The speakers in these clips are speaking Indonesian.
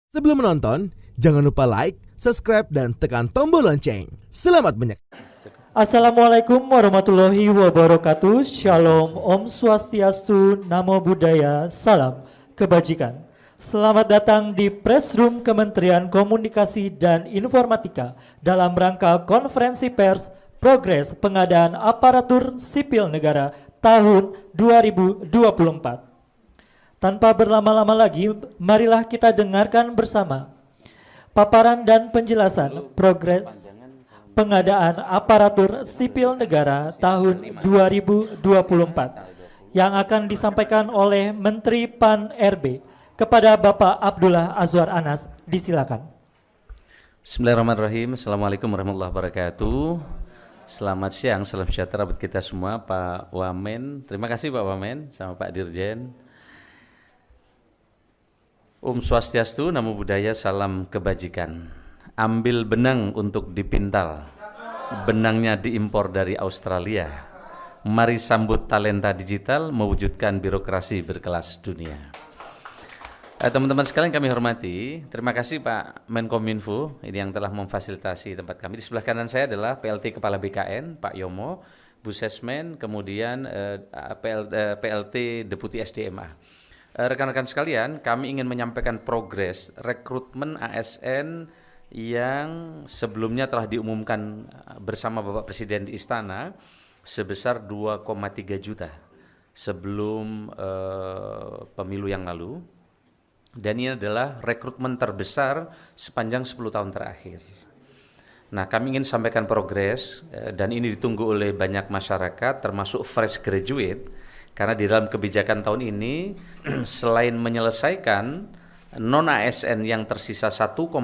Sebelum menonton, jangan lupa like, subscribe, dan tekan tombol lonceng. Selamat menyaksikan. Assalamualaikum warahmatullahi wabarakatuh. Shalom, Om Swastiastu, Namo Buddhaya, Salam Kebajikan. Selamat datang di Press Room Kementerian Komunikasi dan Informatika dalam rangka konferensi pers Progres Pengadaan Aparatur Sipil Negara tahun 2024. Tanpa berlama-lama lagi, marilah kita dengarkan bersama paparan dan penjelasan progres pengadaan aparatur sipil negara tahun 2024 yang akan disampaikan oleh Menteri PAN RB kepada Bapak Abdullah Azwar Anas. Disilakan. Bismillahirrahmanirrahim. Assalamualaikum warahmatullahi wabarakatuh. Selamat siang, salam sejahtera buat kita semua. Pak Wamen, terima kasih Pak Wamen sama Pak Dirjen. Om Swastiastu, Namo Buddhaya, salam kebajikan. Ambil benang untuk dipintal, benangnya diimpor dari Australia. Mari sambut talenta digital, mewujudkan birokrasi berkelas dunia. Teman-teman sekalian kami hormati, terima kasih Pak Menkominfo ini yang telah memfasilitasi tempat kami. Di sebelah kanan saya adalah PLT Kepala BKN, Pak Yomo, Bu Sesmen, kemudian PLT Deputi SDMA. Rekan-rekan sekalian, kami ingin menyampaikan progres rekrutmen ASN yang sebelumnya telah diumumkan bersama Bapak Presiden di Istana sebesar 2,3 juta sebelum pemilu yang lalu. Dan ini adalah rekrutmen terbesar sepanjang 10 tahun terakhir. Nah, kami ingin sampaikan progres dan ini ditunggu oleh banyak masyarakat termasuk fresh graduate. Karena di dalam kebijakan tahun ini, selain menyelesaikan non-ASN yang tersisa 1,8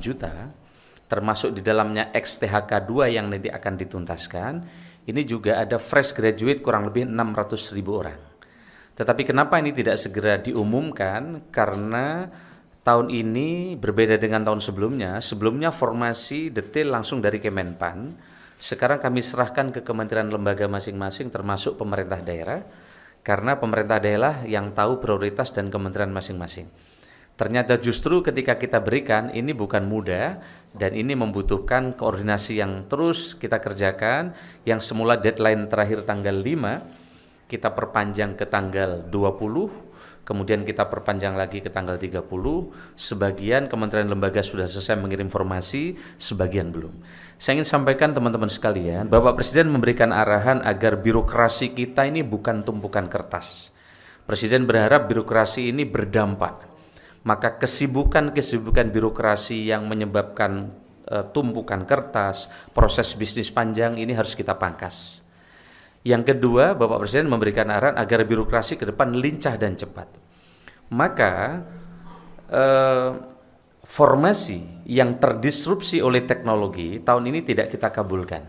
juta, termasuk di dalamnya ex-THK 2 yang nanti akan dituntaskan, ini juga ada fresh graduate kurang lebih 600.000 orang. Tetapi kenapa ini tidak segera diumumkan? Karena tahun ini berbeda dengan tahun sebelumnya. Sebelumnya formasi detail langsung dari Kemenpan. Sekarang kami serahkan ke kementerian lembaga masing-masing termasuk pemerintah daerah. Karena pemerintah daerah yang tahu prioritas dan kementerian masing-masing. Ternyata justru ketika kita berikan ini bukan mudah dan ini membutuhkan koordinasi yang terus kita kerjakan. Yang semula deadline terakhir tanggal 5, kita perpanjang ke tanggal 20, kemudian kita perpanjang lagi ke tanggal 30. Sebagian kementerian lembaga sudah selesai mengirim informasi, sebagian belum. Saya ingin sampaikan teman-teman sekalian, Bapak Presiden memberikan arahan agar birokrasi kita ini bukan tumpukan kertas. Presiden berharap birokrasi ini berdampak. Maka kesibukan-kesibukan birokrasi yang menyebabkan tumpukan kertas, proses bisnis panjang ini harus kita pangkas. Yang kedua, Bapak Presiden memberikan arahan agar birokrasi ke depan lincah dan cepat. Maka formasi yang terdisrupsi oleh teknologi tahun ini tidak kita kabulkan.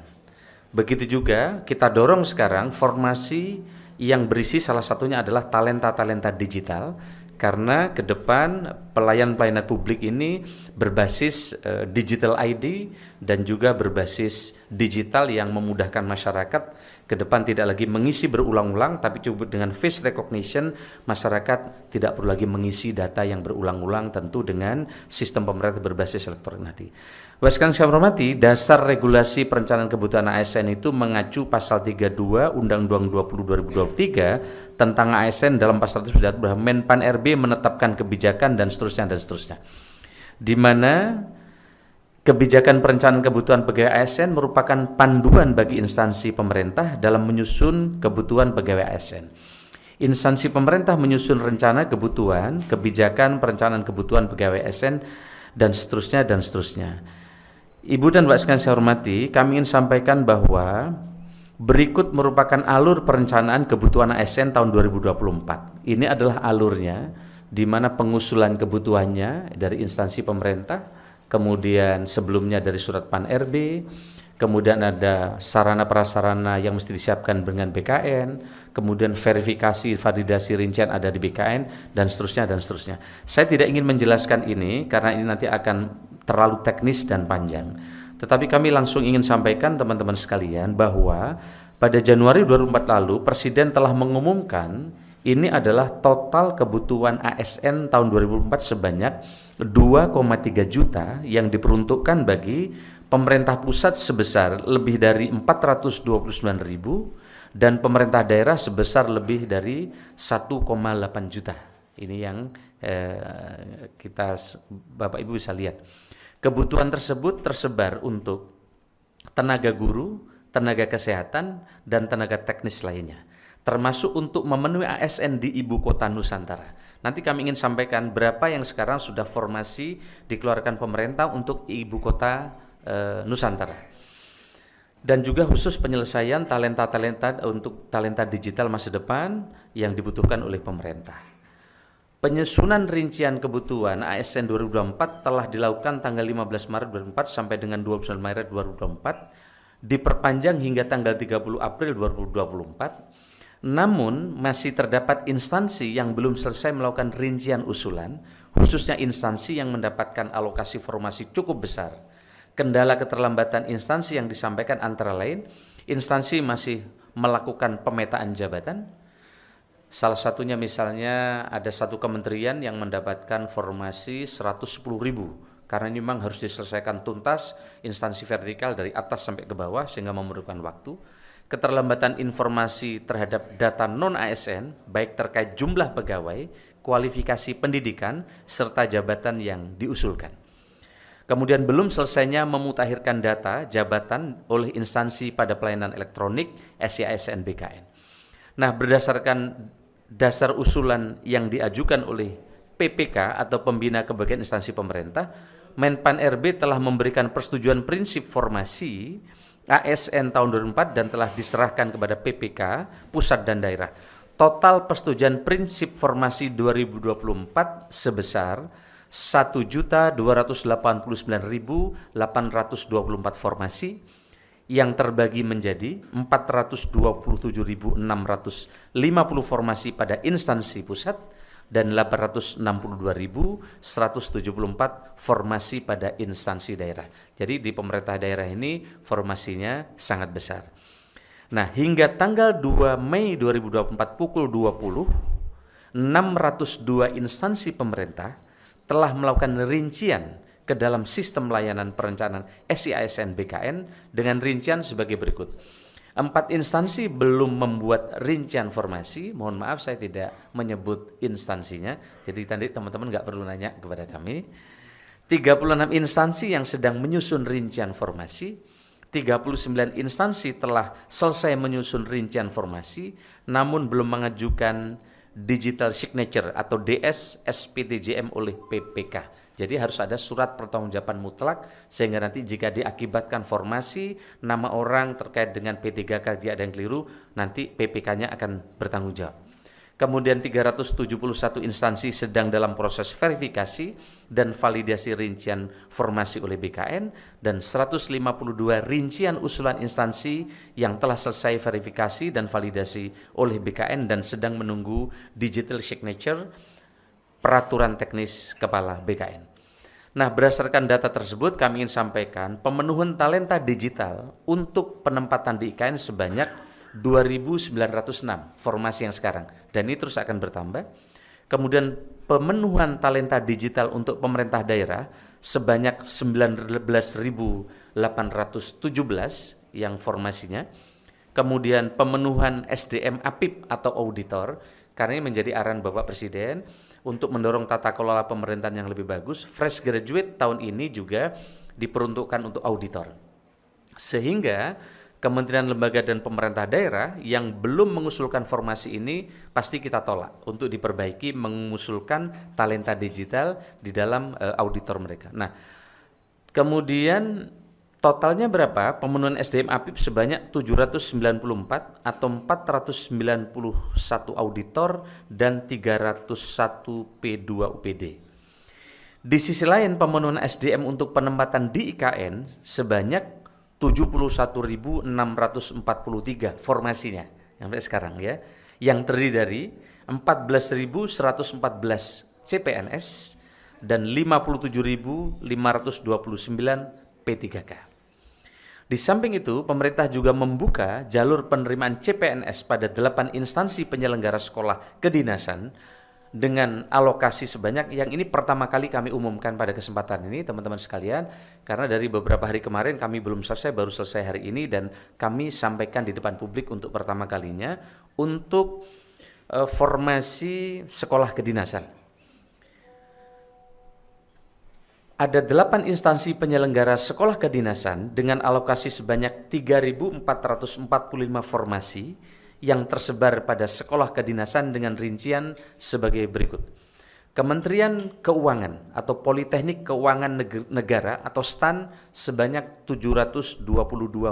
Begitu juga kita dorong sekarang formasi yang berisi salah satunya adalah talenta-talenta digital. Karena ke depan pelayanan publik ini berbasis digital ID dan juga berbasis digital yang memudahkan masyarakat ke depan tidak lagi mengisi berulang-ulang tapi cukup dengan face recognition. Masyarakat tidak perlu lagi mengisi data yang berulang-ulang, tentu dengan sistem pemerintah berbasis elektronik nanti. Bapak sekalian saya hormati, dasar regulasi perencanaan kebutuhan ASN itu mengacu pasal 32 Undang-Undang 20 2023 tentang ASN. Dalam pasal tersebut bahwa Menpan RB menetapkan kebijakan dan seterusnya, di mana kebijakan perencanaan kebutuhan pegawai ASN merupakan panduan bagi instansi pemerintah dalam menyusun kebutuhan pegawai ASN. Instansi pemerintah menyusun rencana kebutuhan, kebijakan perencanaan kebutuhan pegawai ASN dan seterusnya dan seterusnya. Ibu dan Bapak sekalian saya hormati, kami ingin sampaikan bahwa berikut merupakan alur perencanaan kebutuhan ASN tahun 2024. Ini adalah alurnya, di mana pengusulan kebutuhannya dari instansi pemerintah, kemudian sebelumnya dari surat PAN RB, kemudian ada sarana prasarana yang mesti disiapkan dengan BKN, kemudian verifikasi, validasi rincian ada di BKN, dan seterusnya dan seterusnya. Saya tidak ingin menjelaskan ini karena ini nanti akan terlalu teknis dan panjang. Tetapi kami langsung ingin sampaikan teman-teman sekalian bahwa pada Januari 2024 lalu Presiden telah mengumumkan Ini adalah total kebutuhan ASN tahun 2004 sebanyak 2,3 juta yang diperuntukkan bagi pemerintah pusat sebesar lebih dari 429.000 dan pemerintah daerah sebesar lebih dari 1,8 juta. Ini yang Bapak Ibu bisa lihat. Kebutuhan tersebut tersebar untuk tenaga guru, tenaga kesehatan, dan tenaga teknis lainnya, termasuk untuk memenuhi ASN di Ibu Kota Nusantara. Nanti kami ingin sampaikan berapa yang sekarang sudah formasi dikeluarkan pemerintah untuk Ibu Kota Nusantara. Dan juga khusus penyelesaian talenta-talenta untuk talenta digital masa depan yang dibutuhkan oleh pemerintah. Penyusunan rincian kebutuhan ASN 2024 telah dilakukan tanggal 15 Maret 2024 sampai dengan 29 Maret 2024, diperpanjang hingga tanggal 30 April 2024. Namun masih terdapat instansi yang belum selesai melakukan rincian usulan, khususnya instansi yang mendapatkan alokasi formasi cukup besar. Kendala keterlambatan instansi yang disampaikan antara lain, instansi masih melakukan pemetaan jabatan. Salah satunya misalnya ada satu kementerian yang mendapatkan formasi 110.000, karena ini memang harus diselesaikan tuntas instansi vertikal dari atas sampai ke bawah sehingga memerlukan waktu. Keterlambatan informasi terhadap data non-ASN, baik terkait jumlah pegawai, kualifikasi pendidikan, serta jabatan yang diusulkan. Kemudian belum selesainya memutakhirkan data jabatan oleh instansi pada pelayanan elektronik SIASN BKN. Nah, berdasarkan dasar usulan yang diajukan oleh PPK atau Pembina Kebagian Instansi Pemerintah, Menpan RB telah memberikan persetujuan prinsip formasi ASN tahun 2004 dan telah diserahkan kepada PPK pusat dan daerah. Total persetujuan prinsip formasi 2024 sebesar 1.289.824 formasi yang terbagi menjadi 427.650 formasi pada instansi pusat dan 862.174 formasi pada instansi daerah. Jadi di pemerintah daerah ini formasinya sangat besar. Nah, hingga tanggal 2 Mei 2024 pukul 20, 602 instansi pemerintah telah melakukan rincian ke dalam sistem layanan perencanaan SIASN BKN dengan rincian sebagai berikut. 4 instansi belum membuat rincian formasi, mohon maaf saya tidak menyebut instansinya, jadi tadi teman-teman nggak perlu nanya kepada kami. 36 instansi yang sedang menyusun rincian formasi, 39 instansi telah selesai menyusun rincian formasi, namun belum mengajukan digital signature atau DS SPTJM oleh PPK. Jadi harus ada surat pertanggungjawaban mutlak sehingga nanti jika diakibatkan formasi nama orang terkait dengan P3K jika ada yang keliru, nanti PPK-nya akan bertanggung jawab. Kemudian 371 instansi sedang dalam proses verifikasi dan validasi rincian formasi oleh BKN dan 152 rincian usulan instansi yang telah selesai verifikasi dan validasi oleh BKN dan sedang menunggu digital signature peraturan teknis kepala BKN. Nah, berdasarkan data tersebut kami ingin sampaikan pemenuhan talenta digital untuk penempatan di IKN sebanyak 2.906 formasi yang sekarang dan ini terus akan bertambah. Kemudian pemenuhan talenta digital untuk pemerintah daerah sebanyak 19.817 yang formasinya. Kemudian pemenuhan SDM APIP atau auditor, karena ini menjadi arahan Bapak Presiden untuk mendorong tata kelola pemerintahan yang lebih bagus. Fresh graduate tahun ini juga diperuntukkan untuk auditor. Sehingga kementerian, lembaga, dan pemerintah daerah yang belum mengusulkan formasi ini pasti kita tolak untuk diperbaiki mengusulkan talenta digital di dalam auditor mereka. Nah, kemudian totalnya berapa? Pemenuhan SDM APIP sebanyak 794 atau 491 auditor dan 301 P2 UPD. Di sisi lain pemenuhan SDM untuk penempatan di IKN sebanyak 71.643 formasinya sampai sekarang ya, yang terdiri dari 14.114 CPNS dan 57.529 P3K. Di samping itu, pemerintah juga membuka jalur penerimaan CPNS pada 8 instansi penyelenggara sekolah kedinasan dengan alokasi sebanyak, yang ini pertama kali kami umumkan pada kesempatan ini teman-teman sekalian, karena dari beberapa hari kemarin kami belum selesai, baru selesai hari ini, dan kami sampaikan di depan publik untuk pertama kalinya untuk formasi sekolah kedinasan. Ada 8 instansi penyelenggara sekolah kedinasan dengan alokasi sebanyak 3.445 formasi yang tersebar pada sekolah kedinasan dengan rincian sebagai berikut. Kementerian Keuangan atau Politeknik Keuangan Negara atau STAN sebanyak 722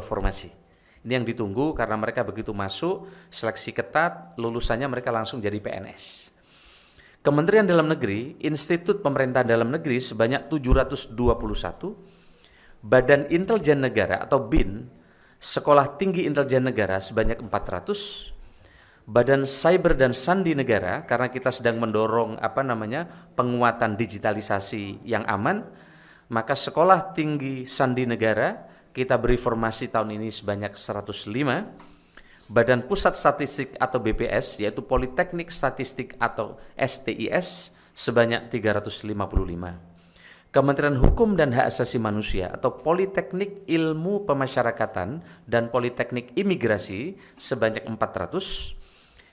formasi. Ini yang ditunggu karena mereka begitu masuk, seleksi ketat, lulusannya mereka langsung jadi PNS. Kementerian Dalam Negeri, Institut Pemerintahan Dalam Negeri sebanyak 721, Badan Intelijen Negara atau BIN, Sekolah Tinggi Intelijen Negara sebanyak 400, Badan Cyber dan Sandi Negara, karena kita sedang mendorong penguatan digitalisasi yang aman, maka Sekolah Tinggi Sandi Negara kita beri formasi tahun ini sebanyak 105, Badan Pusat Statistik atau BPS, yaitu Politeknik Statistik atau STIS sebanyak 355. Kementerian Hukum dan Hak Asasi Manusia atau Politeknik Ilmu Pemasyarakatan dan Politeknik Imigrasi sebanyak 400.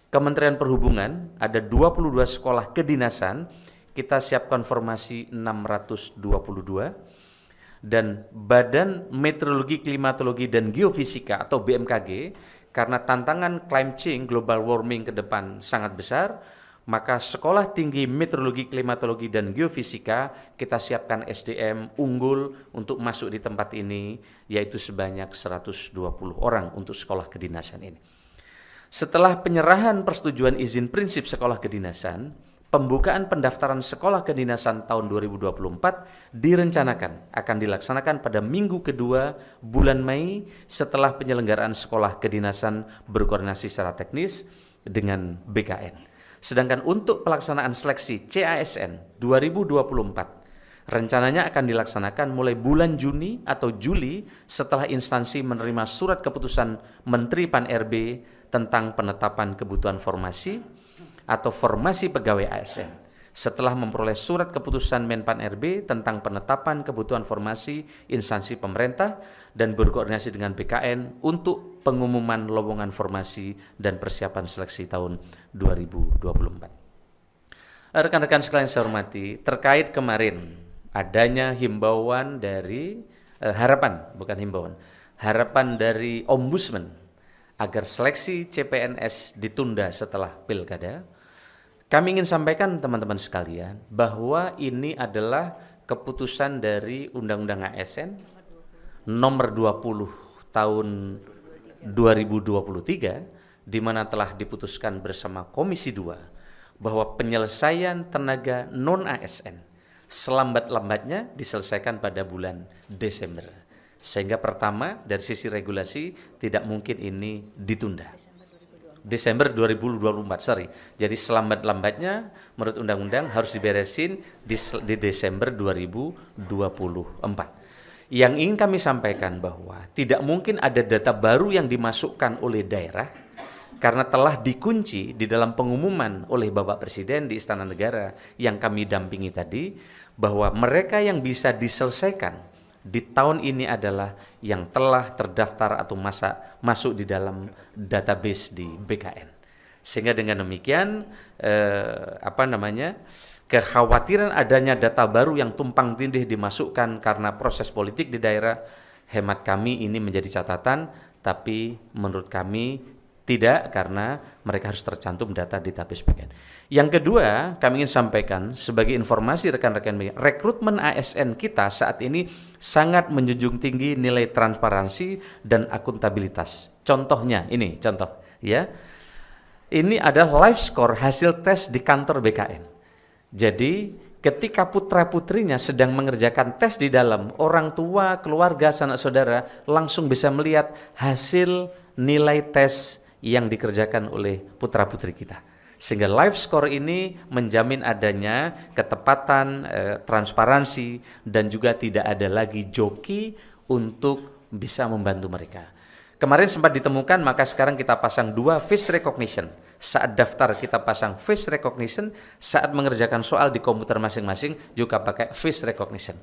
Kementerian Perhubungan ada 22 sekolah kedinasan, kita siapkan formasi 622. Dan Badan Meteorologi, Klimatologi dan Geofisika atau BMKG, karena tantangan climate change, global warming ke depan sangat besar, maka Sekolah Tinggi Meteorologi, Klimatologi dan Geofisika kita siapkan SDM unggul untuk masuk di tempat ini, yaitu sebanyak 120 orang untuk sekolah kedinasan ini. Setelah penyerahan persetujuan izin prinsip sekolah kedinasan, pembukaan pendaftaran sekolah kedinasan tahun 2024 direncanakan akan dilaksanakan pada minggu kedua bulan Mei setelah penyelenggaraan sekolah kedinasan berkoordinasi secara teknis dengan BKN. Sedangkan untuk pelaksanaan seleksi CASN 2024 rencananya akan dilaksanakan mulai bulan Juni atau Juli setelah instansi menerima surat keputusan Menteri Pan-RB tentang penetapan kebutuhan formasi atau formasi pegawai ASN. Setelah memperoleh surat keputusan Menpan RB tentang penetapan kebutuhan formasi instansi pemerintah dan berkoordinasi dengan BKN untuk pengumuman lowongan formasi dan persiapan seleksi tahun 2024. Rekan-rekan sekalian saya hormati, terkait kemarin adanya himbauan dari harapan dari Ombudsman agar seleksi CPNS ditunda setelah pilkada. Kami ingin sampaikan teman-teman sekalian bahwa ini adalah keputusan dari Undang-Undang ASN nomor 20 tahun 2023, di mana telah diputuskan bersama Komisi 2 bahwa penyelesaian tenaga non-ASN selambat-lambatnya diselesaikan pada bulan Desember. Sehingga pertama dari sisi regulasi tidak mungkin ini ditunda. Desember 2024, Jadi selambat-lambatnya menurut undang-undang harus diberesin di Desember 2024. Yang ingin kami sampaikan bahwa tidak mungkin ada data baru yang dimasukkan oleh daerah karena telah dikunci di dalam pengumuman oleh Bapak Presiden di Istana Negara yang kami dampingi tadi, bahwa mereka yang bisa diselesaikan di tahun ini adalah yang telah terdaftar atau masuk di dalam database di BKN. Sehingga dengan demikian kekhawatiran adanya data baru yang tumpang tindih dimasukkan karena proses politik di daerah, hemat kami ini menjadi catatan, tapi menurut kami tidak, karena mereka harus tercantum data database BKN. Yang kedua, kami ingin sampaikan sebagai informasi rekan-rekan media, rekrutmen ASN kita saat ini sangat menjunjung tinggi nilai transparansi dan akuntabilitas. Contohnya ini, Ini adalah live score hasil tes di kantor BKN. Jadi ketika putra-putrinya sedang mengerjakan tes di dalam, orang tua, keluarga, sanak saudara langsung bisa melihat hasil nilai tes yang dikerjakan oleh putra-putri kita. Sehingga live score ini menjamin adanya ketepatan, transparansi, dan juga tidak ada lagi joki untuk bisa membantu mereka. Kemarin sempat ditemukan, maka sekarang kita pasang 2 face recognition. Saat daftar kita pasang face recognition, saat mengerjakan soal di komputer masing-masing juga pakai face recognition.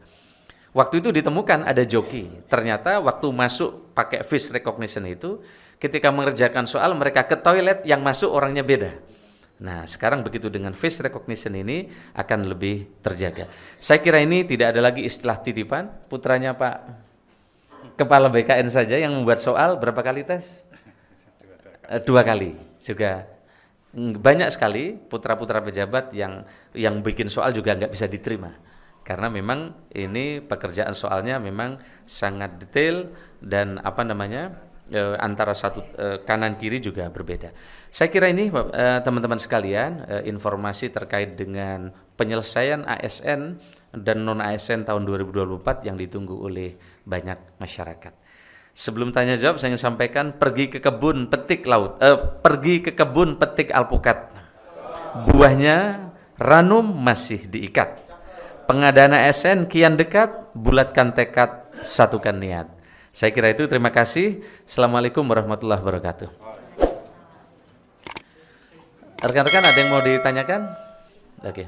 Waktu itu ditemukan ada joki. Ternyata waktu masuk pakai face recognition itu, ketika mengerjakan soal mereka ke toilet, yang masuk orangnya beda. Nah, sekarang begitu dengan face recognition ini akan lebih terjaga. Saya kira ini tidak ada lagi istilah titipan. Putranya Pak Kepala BKN saja yang membuat soal berapa kali tes? 2 kali. Juga banyak sekali putra-putra pejabat yang bikin soal juga nggak bisa diterima. Karena memang ini pekerjaan soalnya memang sangat detail dan antara satu kanan kiri juga berbeda. Saya kira ini teman-teman sekalian informasi terkait dengan penyelesaian ASN dan non ASN tahun 2024 yang ditunggu oleh banyak masyarakat. Sebelum tanya jawab saya ingin sampaikan pergi ke kebun petik alpukat. Buahnya ranum masih diikat. Pengadaan ASN kian dekat, bulatkan tekad, satukan niat. Saya kira itu, terima kasih. Assalamualaikum warahmatullahi wabarakatuh. Rekan-rekan ada yang mau ditanyakan? Oke.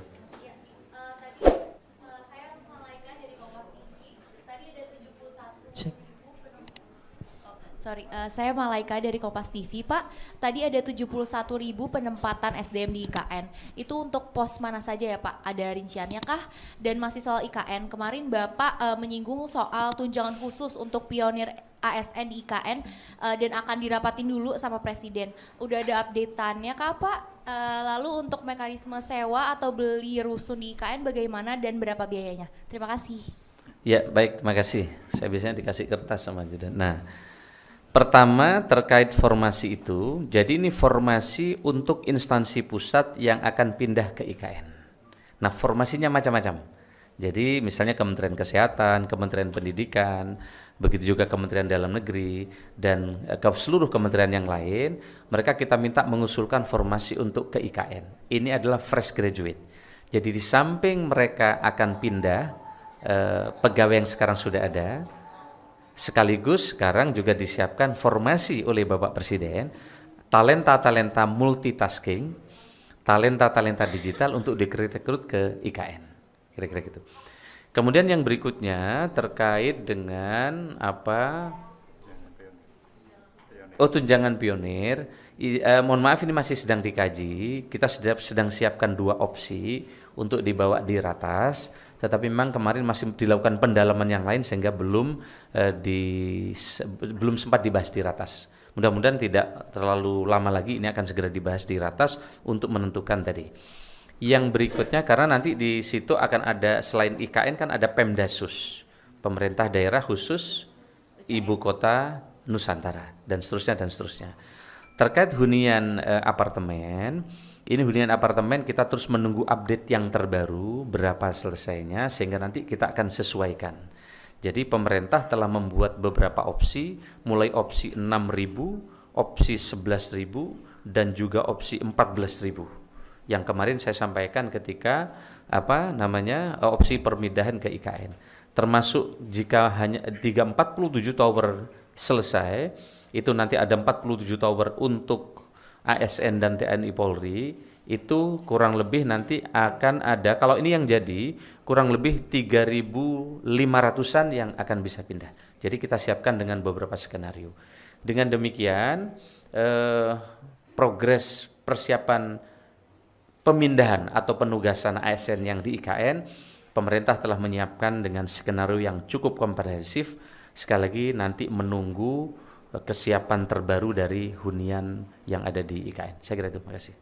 Saya Malaika dari Kompas TV, Pak. Tadi ada 71.000 penempatan SDM di IKN. Itu untuk pos mana saja ya, Pak? Ada rinciannya kah? Dan masih soal IKN, kemarin Bapak menyinggung soal tunjangan khusus untuk pionir ASN di IKN dan akan dirapatin dulu sama Presiden. Udah ada update-annya kah, Pak? Lalu untuk mekanisme sewa atau beli rusun di IKN bagaimana dan berapa biayanya? Terima kasih. Ya, baik, terima kasih. Saya biasanya dikasih kertas sama Judan. Nah, pertama terkait formasi itu, jadi ini formasi untuk instansi pusat yang akan pindah ke IKN. Nah, formasinya macam-macam. Jadi misalnya Kementerian Kesehatan, Kementerian Pendidikan, begitu juga Kementerian Dalam Negeri, dan ke seluruh kementerian yang lain, mereka kita minta mengusulkan formasi untuk ke IKN. Ini adalah fresh graduate. Jadi di samping mereka akan pindah, pegawai yang sekarang sudah ada, sekaligus sekarang juga disiapkan formasi oleh Bapak Presiden talenta-talenta multitasking, talenta-talenta digital untuk direkrut ke IKN, kira-kira gitu. Kemudian yang berikutnya terkait dengan tunjangan pionir. Mohon maaf ini masih sedang dikaji. Kita sedang siapkan 2 opsi untuk dibawa di ratas. Tetapi memang kemarin masih dilakukan pendalaman yang lain sehingga belum sempat dibahas di ratas. Mudah-mudahan tidak terlalu lama lagi ini akan segera dibahas di ratas untuk menentukan tadi. Yang berikutnya karena nanti di situ akan ada selain IKN kan ada Pemdasus, pemerintah daerah khusus ibu kota Nusantara dan seterusnya. Terkait hunian apartemen, ini hunian apartemen kita terus menunggu update yang terbaru berapa selesainya sehingga nanti kita akan sesuaikan. Jadi pemerintah telah membuat beberapa opsi, mulai opsi 6.000, opsi 11.000 dan juga opsi 14.000. Yang kemarin saya sampaikan ketika opsi perpindahan ke IKN. Termasuk jika hanya 47 tower selesai, itu nanti ada 47 tower untuk ASN dan TNI Polri, itu kurang lebih nanti akan ada, kalau ini yang jadi, kurang lebih 3.500-an yang akan bisa pindah. Jadi kita siapkan dengan beberapa skenario. Dengan demikian, progres persiapan pemindahan atau penugasan ASN yang di IKN, pemerintah telah menyiapkan dengan skenario yang cukup komprehensif. Sekali lagi nanti menunggu kesiapan terbaru dari hunian yang ada di IKN. Saya kira itu, terima kasih.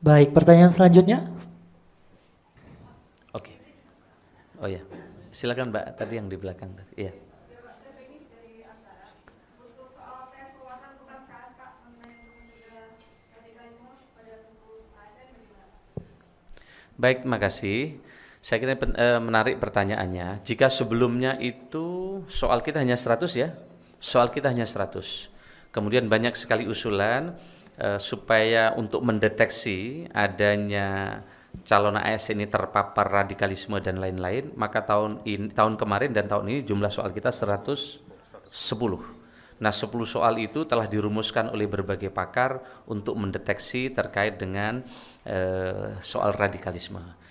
Baik, pertanyaan selanjutnya. Oke. Oh ya, silakan Mbak tadi yang di belakang tadi. Iya. Baik, terima kasih. Saya kira menarik pertanyaannya. Jika sebelumnya itu soal kita hanya 100 ya, soal kita hanya 100. Kemudian banyak sekali usulan supaya untuk mendeteksi adanya calon ASN ini terpapar radikalisme dan lain-lain, maka tahun kemarin dan tahun ini jumlah soal kita 110. Nah, 10 soal itu telah dirumuskan oleh berbagai pakar untuk mendeteksi terkait dengan soal radikalisme.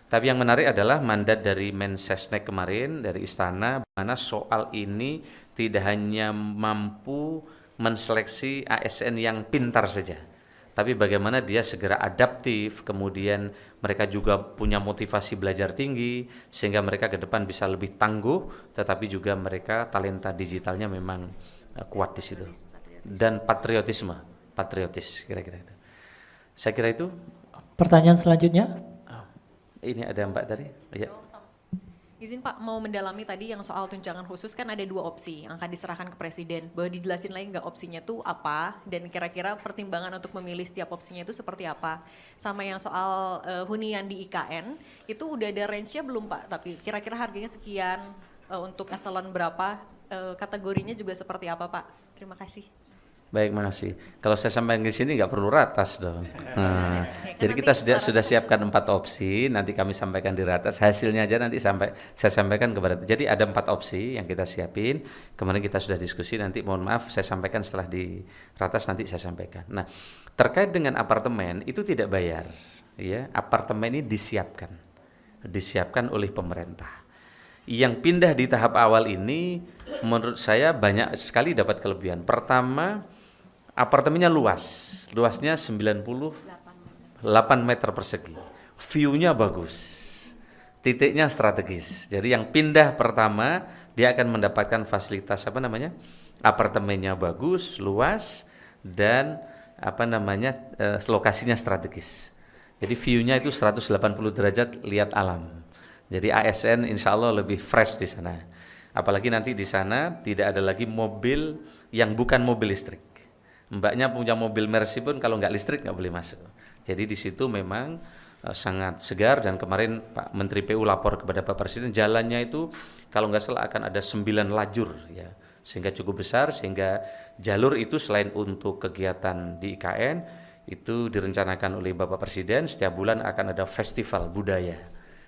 Tapi yang menarik adalah mandat dari Mensesnek kemarin, dari Istana, mana soal ini tidak hanya mampu menseleksi ASN yang pintar saja, tapi bagaimana dia segera adaptif, kemudian mereka juga punya motivasi belajar tinggi, sehingga mereka ke depan bisa lebih tangguh, tetapi juga mereka talenta digitalnya memang kuat di situ. Dan patriotis kira-kira itu. Saya kira itu. Pertanyaan selanjutnya. Ini ada Mbak tadi. Ya. Izin Pak, mau mendalami tadi yang soal tunjangan khusus, kan ada 2 opsi yang akan diserahkan ke Presiden. Boleh dijelasin lagi nggak opsinya tuh apa, dan kira-kira pertimbangan untuk memilih setiap opsinya itu seperti apa? Sama yang soal hunian di IKN, itu udah ada range-nya belum Pak? Tapi kira-kira harganya sekian, untuk eselon berapa, kategorinya juga seperti apa Pak? Terima kasih. Baik, makasih. Kalau saya sampaikan di sini nggak perlu ratas dong. Nah, jadi kita sudah siapkan 4 opsi, nanti kami sampaikan di ratas. Hasilnya aja nanti saya sampaikan kepada. Jadi ada 4 opsi yang kita siapin. Kemarin kita sudah diskusi. Nanti mohon maaf saya sampaikan setelah di ratas, nanti saya sampaikan. Nah, terkait dengan apartemen itu tidak bayar. Ya, apartemen ini disiapkan oleh pemerintah. Yang pindah di tahap awal ini, menurut saya banyak sekali dapat kelebihan. Pertama, apartemennya luasnya 98 meter persegi, view-nya bagus, titiknya strategis. Jadi yang pindah pertama dia akan mendapatkan fasilitas apartemennya bagus, luas, dan lokasinya strategis. Jadi view-nya itu 180 derajat lihat alam. Jadi ASN insya Allah lebih fresh di sana. Apalagi nanti di sana tidak ada lagi mobil yang bukan mobil listrik. Mbaknya punya mobil Mercy pun kalau nggak listrik nggak boleh masuk. Jadi di situ memang sangat segar, dan kemarin Pak Menteri PU lapor kepada Pak Presiden, jalannya itu kalau nggak salah akan ada 9 lajur ya, sehingga cukup besar, sehingga jalur itu selain untuk kegiatan di IKN itu direncanakan oleh Bapak Presiden setiap bulan akan ada festival budaya,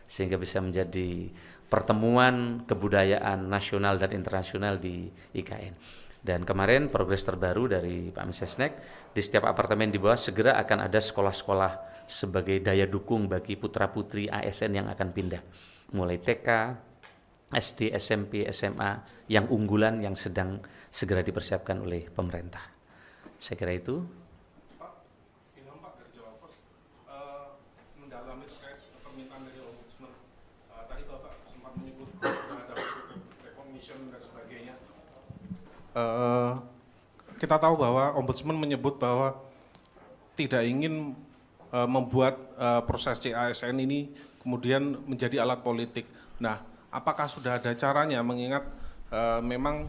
sehingga bisa menjadi pertemuan kebudayaan nasional dan internasional di IKN. Dan kemarin progres terbaru dari Pak Mensesnek, di setiap apartemen di bawah segera akan ada sekolah-sekolah sebagai daya dukung bagi putra-putri ASN yang akan pindah. Mulai TK, SD, SMP, SMA yang unggulan yang sedang segera dipersiapkan oleh pemerintah. Saya kira itu. Mendalami terkait permintaan dari Ombudsman. Tadi Bapak sempat menyebut ada recognition dan sebagainya. Kita tahu bahwa Ombudsman menyebut bahwa tidak ingin membuat proses CASN ini kemudian menjadi alat politik. Nah, apakah sudah ada caranya, mengingat memang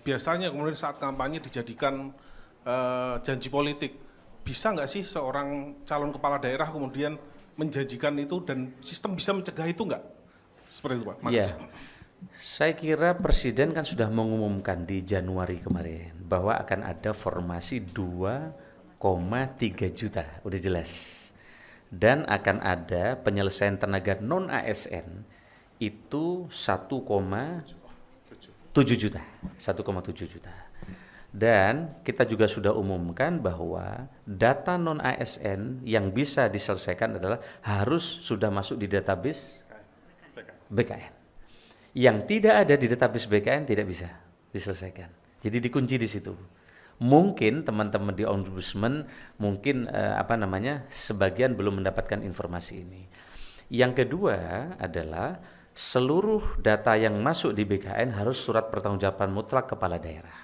biasanya kemudian saat kampanye dijadikan janji politik. Bisa nggak sih seorang calon kepala daerah kemudian menjanjikan itu dan sistem bisa mencegah itu nggak? Seperti itu Pak, makasih. Ya. Saya kira Presiden kan sudah mengumumkan di Januari kemarin bahwa akan ada formasi 2,3 juta, udah jelas. Dan akan ada penyelesaian tenaga non ASN itu 1,7 juta. Dan kita juga sudah umumkan bahwa data non ASN yang bisa diselesaikan adalah harus sudah masuk di database BKN. Yang tidak ada di database BKN tidak bisa diselesaikan. Jadi dikunci di situ. Mungkin teman-teman di Ombudsman mungkin sebagian belum mendapatkan informasi ini. Yang kedua adalah seluruh data yang masuk di BKN harus surat pertanggungjawaban mutlak kepala daerah.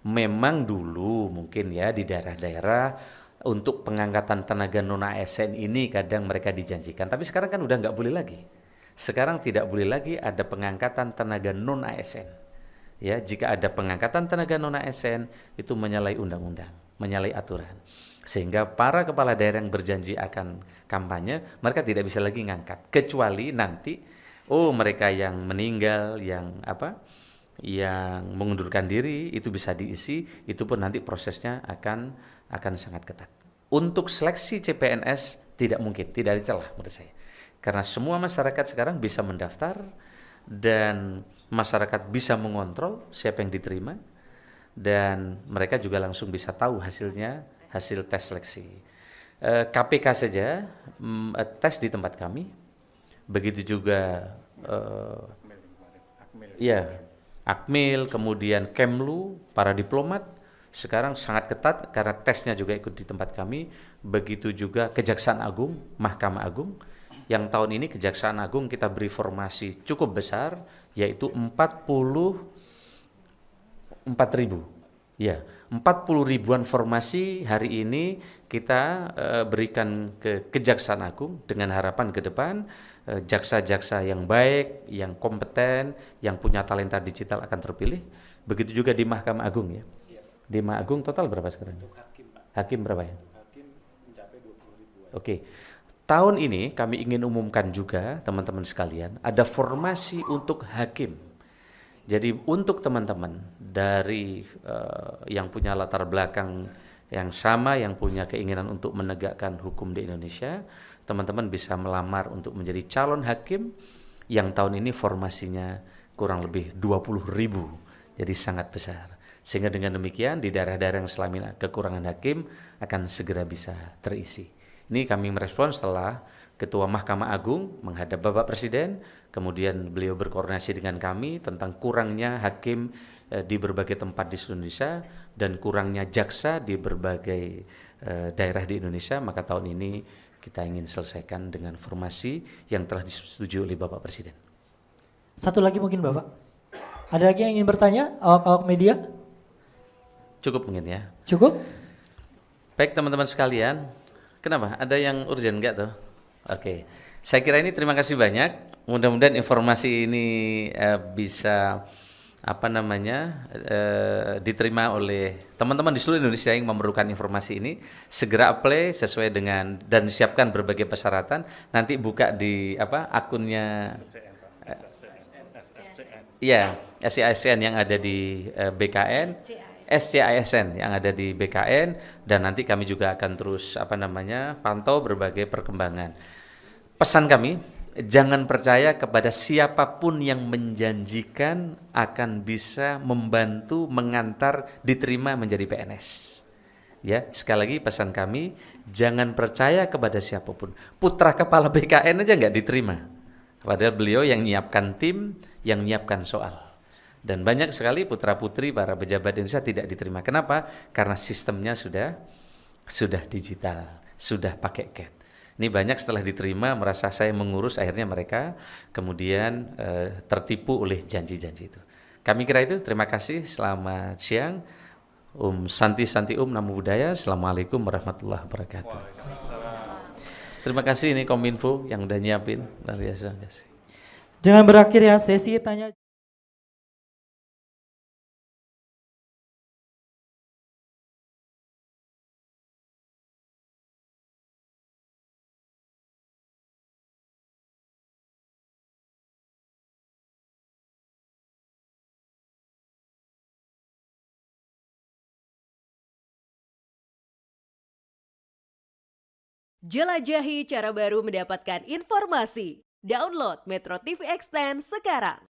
Memang dulu mungkin ya di daerah-daerah untuk pengangkatan tenaga non ASN ini kadang mereka dijanjikan, tapi sekarang kan udah nggak boleh lagi. Sekarang tidak boleh lagi ada pengangkatan tenaga non ASN. Ya, jika ada pengangkatan tenaga non ASN itu menyalahi undang-undang, menyalahi aturan. Sehingga para kepala daerah yang berjanji akan kampanye, mereka tidak bisa lagi ngangkat, kecuali nanti mereka yang meninggal, yang mengundurkan diri itu bisa diisi, itu pun nanti prosesnya akan sangat ketat. Untuk seleksi CPNS Tidak mungkin, tidak ada celah menurut saya. Karena semua masyarakat sekarang bisa mendaftar dan masyarakat bisa mengontrol siapa yang diterima dan mereka juga langsung bisa tahu hasilnya, hasil tes seleksi. KPK saja tes di tempat kami, begitu juga Akmil, kemudian Kemlu, para diplomat sekarang sangat ketat karena tesnya juga ikut di tempat kami. Begitu juga Kejaksaan Agung, Mahkamah Agung. Yang tahun ini Kejaksaan Agung kita beri formasi cukup besar, yaitu 44.000. Ya, 40 ribuan formasi hari ini kita berikan ke Kejaksaan Agung dengan harapan ke depan jaksa-jaksa yang baik, yang kompeten, yang punya talenta digital akan terpilih. Begitu juga di Mahkamah Agung ya. Di Mahkamah Agung total berapa sekarang? Hakim berapa ya? Hakim mencapai 20 ribuan. Oke. Tahun ini kami ingin umumkan juga teman-teman sekalian, ada formasi untuk hakim. Jadi untuk teman-teman dari yang punya latar belakang yang sama, yang punya keinginan untuk menegakkan hukum di Indonesia, teman-teman bisa melamar untuk menjadi calon hakim yang tahun ini formasinya kurang lebih 20 ribu, jadi sangat besar. Sehingga dengan demikian di daerah-daerah yang selama ini kekurangan hakim akan segera bisa terisi. Ini kami merespon setelah Ketua Mahkamah Agung menghadap Bapak Presiden, kemudian beliau berkoordinasi dengan kami tentang kurangnya hakim di berbagai tempat di seluruh Indonesia dan kurangnya jaksa di berbagai daerah di Indonesia, maka tahun ini kita ingin selesaikan dengan formasi yang telah disetujui oleh Bapak Presiden. Satu lagi mungkin Bapak. Ada lagi yang ingin bertanya? Awak-awak media? Cukup mungkin ya. Cukup? Baik teman-teman sekalian, kenapa? Ada yang urgent enggak tuh? Oke, saya kira ini terima kasih banyak. Mudah-mudahan informasi ini bisa diterima oleh teman-teman di seluruh Indonesia yang memerlukan informasi ini. Segera apply sesuai dengan dan siapkan berbagai persyaratan. Nanti buka di akunnya SCISN yang ada di BKN. SCISN yang ada di BKN, dan nanti kami juga akan terus pantau berbagai perkembangan. Pesan kami, jangan percaya kepada siapapun yang menjanjikan akan bisa membantu mengantar diterima menjadi PNS. Ya, sekali lagi pesan kami, jangan percaya kepada siapapun. Putra kepala BKN aja nggak diterima. Padahal beliau yang nyiapkan tim, yang nyiapkan soal. Dan banyak sekali putra-putri para pejabat Indonesia tidak diterima. Kenapa? Karena sistemnya sudah digital, sudah pakai CAT. Ini banyak setelah diterima merasa saya mengurus, akhirnya mereka kemudian tertipu oleh janji-janji itu. Kami kira itu, terima kasih, selamat siang. Santi Namo Buddhaya, Assalamualaikum warahmatullahi wabarakatuh. Terima kasih ini Kominfo yang udah nyiapin, luar biasa. Jangan berakhir ya sesi tanya. Jelajahi cara baru mendapatkan informasi. Download Metro TV Extend sekarang.